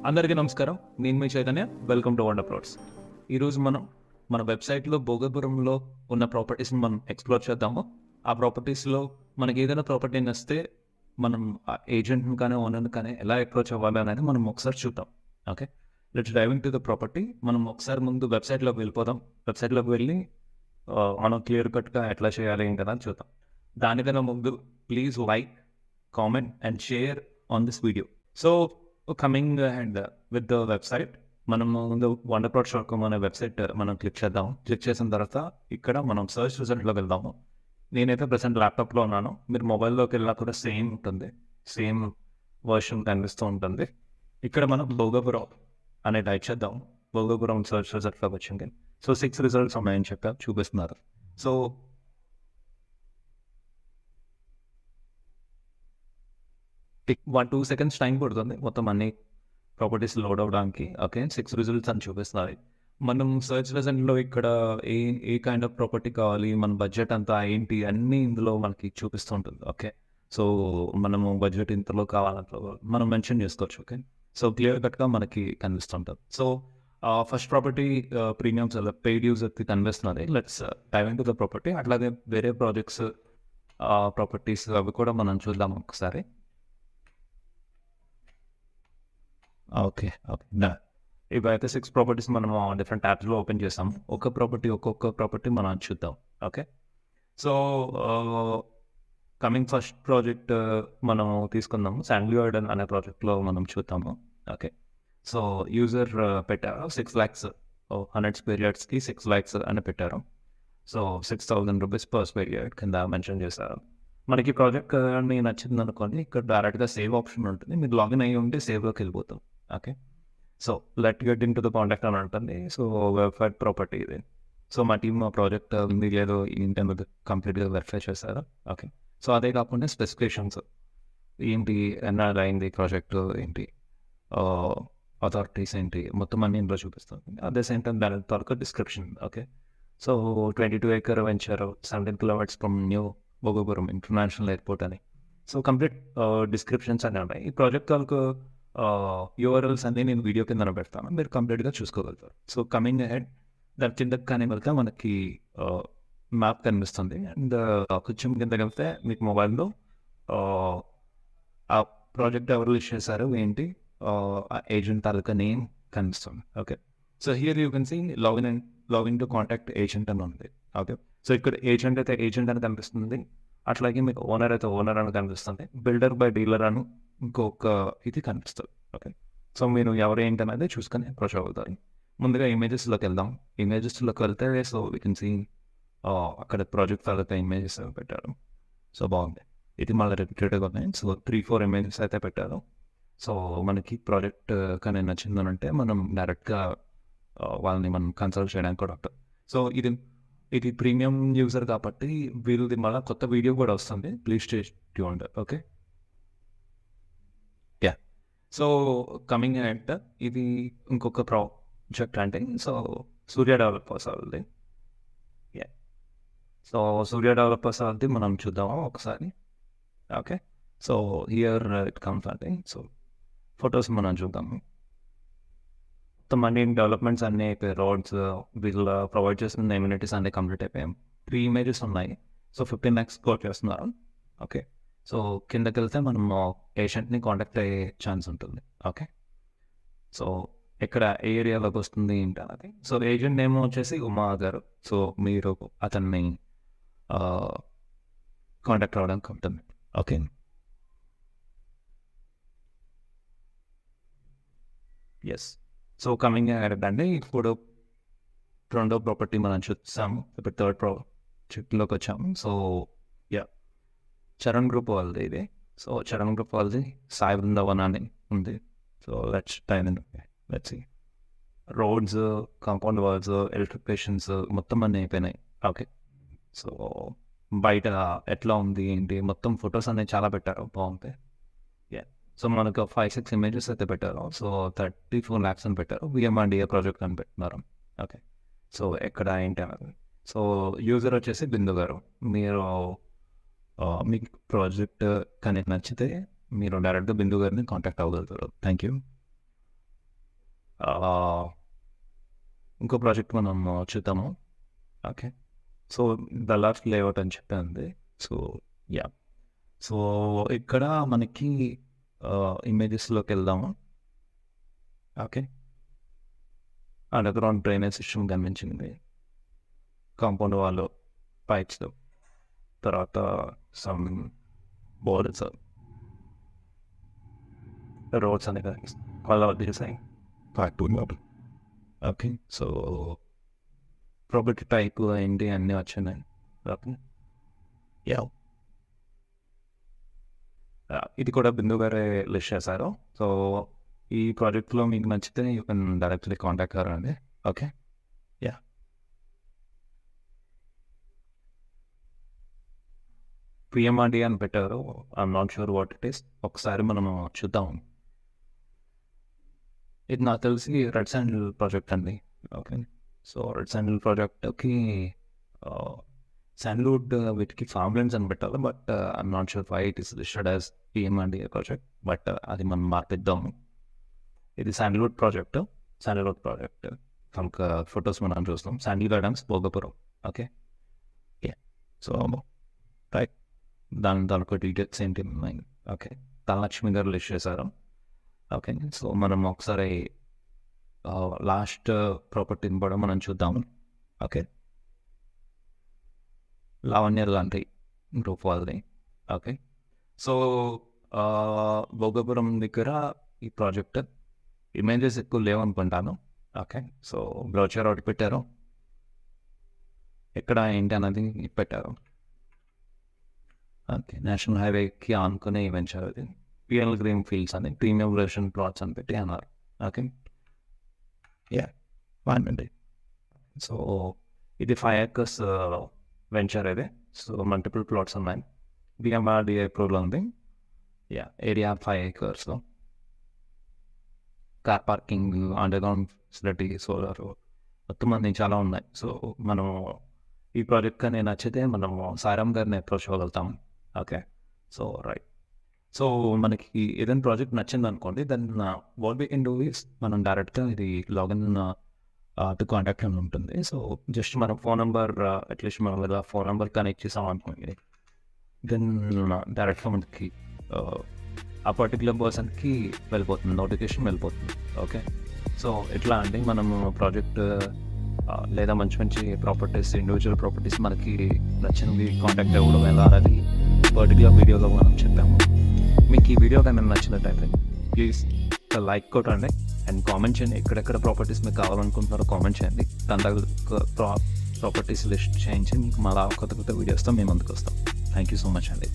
అందరికీ నమస్కారం. నేను మీ Chaitanya. Welcome to wonder plots. ఈరోజు మనం మన వెబ్‌సైట్‌లో భోగపురంలో ఉన్న ప్రాపర్టీస్‌ని మనం ఎక్స్‌ప్లోర్ చేద్దాము. ఆ ప్రాపర్టీస్‌లో మనకి ఏదైనా ప్రాపర్టీ నచ్చితే మనం ఆ ఏజెంట్‌ని కానీ, ఓనర్‌ని కానీ ఎలా అప్రోచ్ అవ్వాలి అనేది మనం ఒకసారి చూద్దాం. Okay. Let's dive into the property. మనం ఒకసారి ముందు వెబ్‌సైట్‌లోకి వెళ్ళిపోదాం. వెబ్‌సైట్‌లోకి వెళ్ళి మనం క్లియర్ కట్‌గా ఎట్లా చేయాలి ఏంటని చూద్దాం. దానికన్నా ముందు please like, comment and share on this video. So coming and with the website మనము ముందు wonderplot.com అనే వెబ్సైట్ మనం క్లిక్ చేద్దాం. క్లిక్ చేసిన తర్వాత ఇక్కడ మనం సర్చ్ రిజల్ట్‌లో వెళ్దాము. నేనైతే ప్రెజెంట్ ల్యాప్‌టాప్‌లో ఉన్నాను. మీరు మొబైల్‌లోకి వెళ్ళినా కూడా సేమ్ ఉంటుంది. సేమ్ వర్షన్ కనిపిస్తూ ఉంటుంది. ఇక్కడ మనం భోగపురం అనే టైప్ చేద్దాం. భోగపురం సర్చ్ రిజల్ట్‌లోకి వచ్చింది. సో 6 రిజల్ట్స్ ఉన్నాయని చెప్పారు, చూపిస్తున్నారు. సో 1-2 సెకండ్స్ టైం పడుతుంది మొత్తం అన్ని ప్రాపర్టీస్ లోడ్ అవ్వడానికి. ఓకే. 6 రిజల్ట్స్ అని చూపిస్తున్నాయి. మనం సెర్చ్ రిజల్ట్‌లో ఇక్కడ ఏ ఏ కైండ్ ఆఫ్ ప్రాపర్టీ కావాలి, మన బడ్జెట్ అంతా ఏంటి అన్నీ ఇందులో మనకి చూపిస్తూ ఉంటుంది. ఓకే. సో మనము బడ్జెట్ ఇంతలో కావాలంటే మనం మెన్షన్ చేసుకోవచ్చు. ఓకే. సో క్లియర్ కట్‌గా మనకి కనిపిస్తుంటుంది. So first property premium seller paid యూజర్‌కి కనిపిస్తున్నది. Let's dive into the property. అట్లాగే వేరే ప్రాజెక్ట్స్ ప్రాపర్టీస్ అవి కూడా మనం చూద్దాం ఒకసారి. ఓకే. ఓకే. డన్. ఇవైతే 6 ప్రాపర్టీస్ మనము డిఫరెంట్ ట్యాబ్స్‌లో ఓపెన్ చేసాం. ఒక్కొక్క ప్రాపర్టీ మనం చూద్దాం. Okay. So coming first project మనము తీసుకుందాము. శాండ్‌లియార్డ్ అనే ప్రాజెక్ట్‌లో మనం చూద్దాము. ఓకే. సో యూజర్ పెట్టారు 6 లాక్స్ 100 స్క్వేర్ యార్డ్స్‌కి 6 లాక్స్ అని పెట్టారు. So 6,000 rupees per square yard కింద మెన్షన్ చేశారు. మనకి ప్రాజెక్ట్ నచ్చిందనుకోండి, ఇక్కడ డైరెక్ట్‌గా సేవ్ ఆప్షన్ ఉంటుంది. మీరు లాగిన్ అయ్యి ఉంటే సేవ్‌లోకి వెళ్ళిపోతాం. Okay. So let get in to the contact అని ఉంటుంది. సో వెబ్‌సైట్ ప్రాపర్టీ ఇది. సో మా టీమ్ ఆ ప్రాజెక్ట్ ఉంది లేదో ఏంటన్నది కంప్లీట్‌గా వెరిఫై చేశారు. ఓకే. సో అదే కాకుండా స్పెసిఫికేషన్స్ ఏంటి, ఎన్నాళ్ళు అయింది ప్రాజెక్టు ఏంటి, అథారిటీస్ ఏంటి, మొత్తం అన్నీ ఇందులో చూపిస్తుంది. అట్ ద సేమ్ టైమ్ దాని తాలూకా description. Okay. So 22 acre venture 17 kilometres from new Bhogapuram international airport అని. సో కంప్లీట్ డిస్క్రిప్షన్స్ అన్నీ ఉన్నాయి. ఈ ప్రాజెక్ట్ తాలూకు యూఆర్ఎల్స్ అన్నీ నేను వీడియో కింద పెడతాను. మీరు కంప్లీట్‌గా చూసుకోగలుగుతారు. సో కమింగ్ అహెడ్ దాని కిందకి కానీ వెళ్తే మనకి మ్యాప్ కనిపిస్తుంది. అండ్ కొంచెం కిందకి వెళ్తే మీకు మొబైల్‌లో ఆ ప్రాజెక్ట్ ఎవరు లిస్ట్ చేశారు ఏంటి, ఆ ఏజెంట్ తాలూకా నేమ్ కనిపిస్తుంది. Okay. So here you can see login to contact agent అని ఉంది. ఓకే. సో ఇక్కడ ఏజెంట్ అయితే ఏజెంట్ అని కనిపిస్తుంది. అట్లాగే మీకు ఓనర్ అయితే ఓనర్ అని కనిపిస్తుంది. బిల్డర్ బై డీలర్ అని ఇంకొక ఇది కనిపిస్తుంది. ఓకే. సో మీరు ఎవరు ఏంటి అనేది చూసుకొని అప్రోచ్ అవుతారు. ముందుగా ఇమేజెస్లోకి వెళ్దాం. ఇమేజెస్లోకి వెళ్తే సో వీ కెన్ సీ అక్కడ ప్రాజెక్ట్ తాలూకా ఇమేజెస్ పెట్టారు. సో బాగుంది. ఇది మళ్ళీ రిపీటెడ్గా ఉన్నాయి. సో 3-4 ఇమేజెస్ అయితే పెట్టారు. సో మనకి ప్రాజెక్ట్ కానీ నచ్చిందని అంటే మనం డైరెక్ట్గా వాళ్ళని మనం కన్సల్ట్ చేయడానికి కూడా ఉంటుంది. సో ఇది ప్రీమియం యూజర్ కాబట్టి వీళ్ళది మళ్ళీ కొత్త వీడియో కూడా వస్తుంది. Please stay tuned. Okay. Yeah. So coming at ఇది ఇంకొక ప్రాజెక్ట్ అంటే సో సూర్య డెవలపర్స్ వాళ్ళది. యా. సో సూర్య డెవలపర్స్ వాళ్ళది మనం చూద్దాము ఒకసారి. Okay. So here it comes అంటే సో ఫొటోస్ మనం చూద్దాము. మొత్తం అన్ని డెవలప్మెంట్స్ అన్నీ అయిపోయాయి. రోడ్స్ వీళ్ళు ప్రొవైడ్ చేసిన ఎమ్యూనిటీస్ అన్నీ కంప్లీట్ అయిపోయాయి. 3 ఇమేజెస్ ఉన్నాయి. సో 15 lakhs కోట్ చేస్తున్నారు. ఓకే. సో కిందకి వెళ్తే మనం ఏజెంట్ని కాంటాక్ట్ అయ్యే ఛాన్స్ ఉంటుంది. ఓకే. సో ఇక్కడ ఏ ఏరియాలోకి వస్తుంది ఏంటి అన్నది. సో ఏజెంట్ నేమ్ వచ్చేసి ఉమా గారు. సో మీరు అతన్ని కాంటాక్ట్ అవ్వడానికి ఉంటుంది. Okay. Yes. So coming ahead అంటే ఇప్పుడు రెండో ప్రాపర్టీ మనం చూసాము. ఇప్పుడు థర్డ్ ప్రాజెక్ట్లోకి వచ్చాము. సో యా, చరణ్ గ్రూప్ వాళ్ళది ఇది. సో చరణ్ గ్రూప్ వాళ్ళది సాయి బృందావన్ అని ఉంది. So let's see roads, compound walls, electrifications మొత్తం అన్నీ అయిపోయినాయి. ఓకే. సో బయట ఎట్లా ఉంది ఏంటి మొత్తం ఫొటోస్ అనేవి చాలా పెట్టారు. బాగుంది. యా. సో మనకు 5-6 ఇమేజెస్ అయితే పెట్టారు. సో 34 lakhs అని పెట్టారు. విఎంఆర్డిఏ ప్రాజెక్ట్ అని పెట్టినారు. ఓకే. సో ఎక్కడ ఏంటి అన్నది. సో యూజర్ వచ్చేసి బిందు గారు. మీరు మీకు ప్రాజెక్ట్ కానీ నచ్చితే మీరు డైరెక్ట్గా బిందు గారిని కాంటాక్ట్ అవ్వగలుగుతారు. Thank you. ఇంకో ప్రాజెక్ట్ మనం చూద్దాము. ఓకే. సో దలార్ లేఅవుట్ అని చెప్పి సో యా సో ఇక్కడ మనకి ఇమేజెస్లోకి వెళ్దాము. ఓకే. అండర్గ్రౌండ్ డ్రైనేజ్ సిస్టమ్ కనిపించింది, కాంపౌండ్ వాళ్ళు పైప్స్, తర్వాత సమ్ బోర్డ్స్, రోడ్స్ అనే వాళ్ళ design. Okay. So property type ఏంటి అన్నీ వచ్చినాయి. ఓకే. యా ఇది కూడా బిందు గారే లిస్ట్ చేశారు. సో ఈ ప్రాజెక్ట్లో మీకు నచ్చితే యూ కెన్ డైరెక్ట్లీ కాంటాక్ట్ అవ్వండి. ఓకే. యా పిఎంఆర్డి అని పెట్టారు. I'm not sure what it is. ఒకసారి మనము చూద్దాం. ఇది నాకు తెలిసి రెడ్ శాండిల్ ప్రాజెక్ట్ అండి. ఓకే. సో రెడ్ శాండిల్ ప్రాజెక్ట్కి శాండిల్వుడ్ వీటికి ఫార్మ్లెన్స్ అని పెట్టాలి. But I'm not sure why it is listed as PMRD project. బట్ అది మనం మార్పిద్దాము. ఇది శాండిల్వుడ్ ప్రాజెక్ట్. కనుక ఫొటోస్ మనం చూస్తాం. Sandal gardens Bhogapuram. Okay. So right దానికి డీటెయిల్స్ ఏంటి ఉన్నాయి. ఓకే. ధనలక్ష్మి గారు లిస్ట్ చేశారు. ఓకే. సో మనం ఒకసారి లాస్ట్ ప్రాపర్టీని కూడా మనం చూద్దాము. ఓకే. లావణ్య లాంటి గ్రూప్ వాళ్ళది. ఓకే. సో భోగపురం దగ్గర ఈ ప్రాజెక్ట్ ఇమేజెస్ ఎక్కువ లేవనుకుంటాను. ఓకే. సో బ్రోచర్ ఒకటి పెట్టారు, ఎక్కడ ఏంటి అన్నది పెట్టారు. ఓకే. నేషనల్ హైవేకి ఆనుకునే వెంచర్ అది. పిఎల్ గ్రీన్ ఫీల్డ్స్ అని ప్రీమియం వర్షన్ ప్లాట్స్ అని పెట్టి అన్నారు. ఓకే. యా బాగుంది. సో ఇది 5 acres వెంచర్ ఇది. సో మల్టిపుల్ ప్లాట్స్ ఉన్నాయి. బిఎంఆర్డి అప్రూవల్ ఉంది. Yeah area 5 acres. Car parking, underground facility, solar, మొత్తం అన్ని చాలా ఉన్నాయి. సో మనం ఈ ప్రాజెక్ట్ కానీ నచ్చితే మనము సాయిరామ్ గారిని అప్రోచ్ అవ్వగలుగుతాం. ఓకే. So right. సో మనకి ఏదైనా ప్రాజెక్ట్ నచ్చింది అనుకోండి, దాన్ని what we can do is మనం డైరెక్ట్గా ఇది లాగిన్ టు కాంటాక్ట్ అని ఉంటుంది. సో జస్ట్ మనం ఫోన్ నెంబర్ అట్లీస్ట్ మనం లేదా ఫోన్ నెంబర్ కనెక్ట్ చేసాం అనుకోండి, దెన్ డైరెక్ట్గా మనకి ఆ పర్టికులర్ పర్సన్కి వెళ్ళిపోతుంది, నోటిఫికేషన్ వెళ్ళిపోతుంది. ఓకే. సో ఎట్లా అంటే మనము ప్రాజెక్ట్ లేదా మంచి మంచి ప్రాపర్టీస్, ఇండివిజువల్ ప్రాపర్టీస్ మనకి నచ్చినవి కాంటాక్ట్ అవ్వడం ఎలా అనేది పర్టికులర్ వీడియోలో మనం చెప్పాము. మీకు ఈ వీడియో కానీ నచ్చినట్టయితే ప్లీజ్ లైక్ కొట్టండి అండ్ కామెంట్ చేయండి. ఎక్కడెక్కడ ప్రాపర్టీస్ మీకు కావాలనుకుంటున్నారో కామెంట్ చేయండి. దాని దగ్గర ప్రాపర్టీస్ లిస్ట్ చేయించి మీకు మళ్ళీ కొత్త వీడియోస్తో మేము ముందుకు వస్తాం. థ్యాంక్ యూ సో మచ్ అండి.